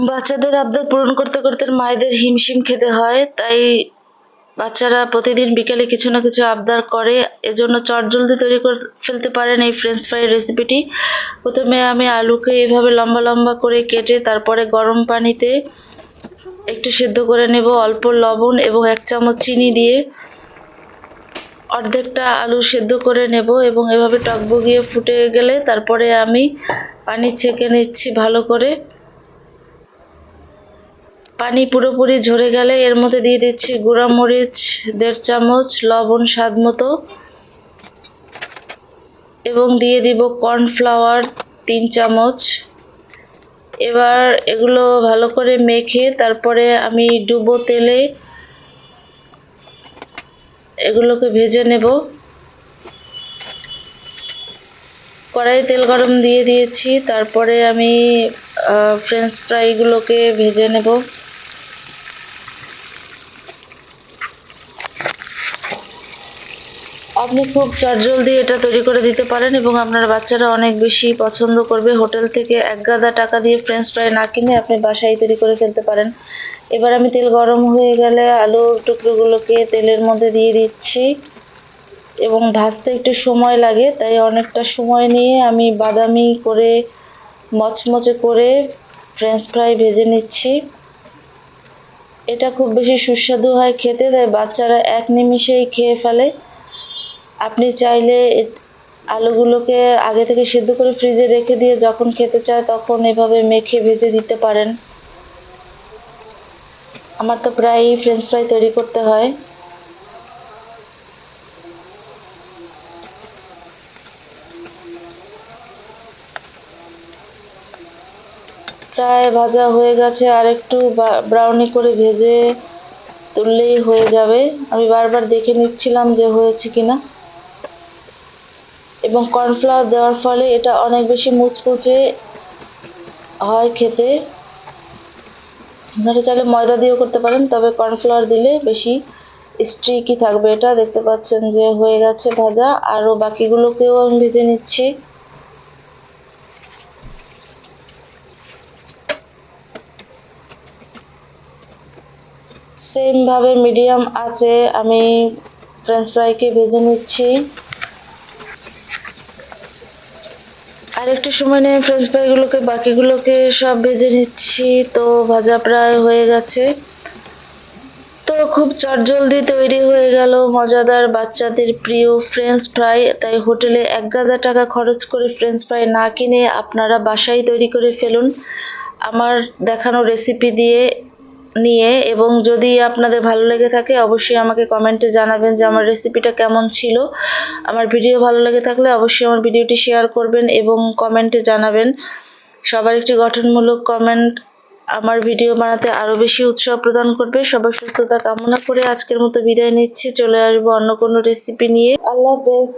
বাচ্চাদের আবদার পূরণ করতে করতে মায়েদের হিমশিম খেতে হয়, তাই বাচ্চারা প্রতিদিন বিকেলে কিছু না কিছু আবদার করে। এজন্য চটজলদি তৈরি করে ফেলতে পারেন এই ফ্রেঞ্চ ফ্রাই রেসিপিটি। প্রথমে আমি আলুকে এভাবে লম্বা লম্বা করে কেটে তারপরে গরম পানিতে একটু সেদ্ধ করে নেব অল্প লবণ এবং 1 চামচ চিনি দিয়ে। অর্ধেকটা আলু সেদ্ধ করে নেব এবং এভাবে টকবগিয়ে ফুটে গেলে তারপরে আমি পানি ছেঁকে নিচ্ছি ভালো করে। পানি পুরোপুরি ঝরে গেলে এর মধ্যে দিয়ে দিচ্ছি গুঁড়া মরিচ 1.5 চামচ, লবণ স্বাদ মতো এবং দিয়ে দিব কর্নফ্লাওয়ার 3 চামচ। এবার এগুলো ভালো করে মেখে তারপরে আমি ডুবো তেলে এগুলোকে ভেজে নেব। কড়াইয়ে তেল গরম দিয়ে দিয়েছি, তারপরে আমি ফ্রেঞ্চ ফ্রাইগুলোকে ভেজে নেব। আপনি খুব চটজলদি এটা তৈরি করে দিতে পারেন এবং আপনার বাচ্চারা অনেক বেশি পছন্দ করবে। হোটেল থেকে একগাদা টাকা দিয়ে ফ্রেঞ্চ ফ্রাই না কিনে আপনি বাসায় তৈরি করে ফেলতে পারেন। এবার আমি তেল গরম হয়ে গেলে আলুর টুকরোগুলোকে তেলের মধ্যে দিয়ে দিচ্ছি এবং ভাজতে একটু সময় লাগে, তাই অনেকটা সময় নিয়ে আমি বাদামি করে মচমচে করে ফ্রেঞ্চ ফ্রাই ভেজে নিচ্ছি। এটা খুব বেশি সুস্বাদু হয় খেতে, তাই বাচ্চারা এক নিমিষেই খেয়ে ফেলে। আপনি চাইলে আলুগুলোকে আগে থেকে সিদ্ধ করে ফ্রিজে রেখে দিয়ে যখন খেতে চায় তখন এভাবে মেখে ভেজে দিতে পারেন। আমার তো প্রায়ই ফ্রেঞ্চ ফ্রাই তৈরি করতে হয়। প্রায় ভাজা হয়ে গেছে, আর একটু ব্রাউনি করে ভেজে তুললেই হয়ে যাবে। আমি বারবার দেখে নিচ্ছিলাম যে হয়েছে কিনা। এবং কর্নফ্লাওয়ার দেওয়ার ফলে এটা অনেক বেশি মুচমুচে হয় খেতে। আপনারা চাইলে ময়দা দিয়েও করতে পারেন, তবে কর্নফ্লাওয়ার দিলে বেশি স্টিকি থাকবে। এটা দেখতে পাচ্ছেন যে হয়ে গেছে ভাজা, আরও বাকিগুলোকেও আমি ভেজে নিচ্ছি। সেম ভাবে মিডিয়াম আঁচে আমি ফ্রেঞ্চ ফ্রাইকে ভেজে নিচ্ছি। আর একটু সময় নিয়ে ফ্রেঞ্চ ফ্রাইগুলোকে বাকিগুলোকে সব ভেজে নিচ্ছি। তো ভাজা প্রায় হয়ে গেছে। তো খুব চটজলদি তৈরি হয়ে গেল মজাদার বাচ্চাদের প্রিয় ফ্রেঞ্চ ফ্রাই। তাই হোটেলে একগাদা টাকা খরচ করে ফ্রেঞ্চ ফ্রাই না কিনে আপনারা বাসায় তৈরি করে ফেলুন আমার দেখানো রেসিপি নিয়ে। এবং যদি আপনাদের ভালো লেগে থাকে অবশ্যই আমাকে কমেন্টে জানাবেন যে আমার রেসিপিটা কেমন ছিল। আমার ভিডিও ভালো লেগে থাকলে অবশ্যই আমার ভিডিওটি শেয়ার করবেন এবং কমেন্টে জানাবেন। সবার একটি গঠনমূলক কমেন্ট আমার ভিডিও বানাতে আরও বেশি উৎসাহ প্রদান করবে। সবার সুস্থতা কামনা করে আজকের মতো বিদায় নিচ্ছি। চলে আসবো অন্য কোনো রেসিপি নিয়ে। আল্লাহ হাফেজ।